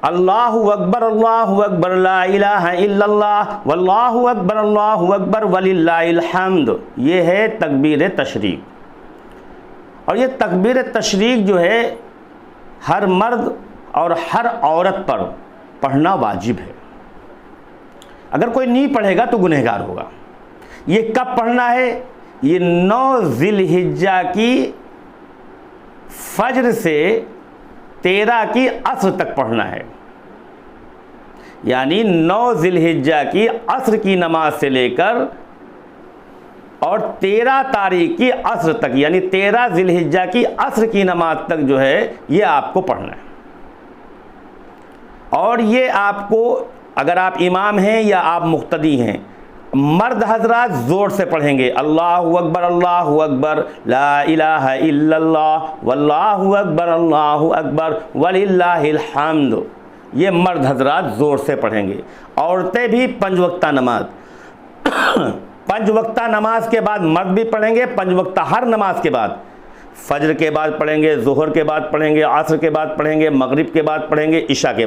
अल्लाहु अकबर ला इलाहा इल्लल्लाह वल्लाहु अकबर वलिल्लाहिल हम्द। ये है तकबीर तशरीक। और ये तकबीर तशरीक जो है हर मर्द और हर औरत पर पढ़ना वाजिब है। अगर कोई नहीं पढ़ेगा तो गुनहगार होगा। ये कब पढ़ना है? ये 9 ज़िलहिज्जा की फज्र से 13 की असर तक पढ़ना है। यानी 9 ज़िलहिज्जा की असर की नमाज से लेकर और 13 तारीख की असर तक, यानी 13 ज़िलहिज्जा की असर की नमाज तक जो है ये आपको पढ़ना है। और ये आपको, अगर आप इमाम हैं या आप मुक्तदी हैं, मर्द हजरात ज़ोर से पढ़ेंगे अल्लाहु अकबर ला इलाहा इल्लल्लाह वल्लाहु अकबर वलिल्लाहिल हम्द। ये मर्द हजरात ज़ोर से पढ़ेंगे। औरतें भी 5 वक्ता नमाज 5 वक्ता नमाज के बाद मर्द भी पढ़ेंगे। 5 वक्ता हर नमाज के बाद, फजर के बाद पढ़ेंगे, ज़ोहर के बाद पढ़ेंगे, असर के बाद पढ़ेंगे, मगरिब के बाद पढ़ेंगे, इशा के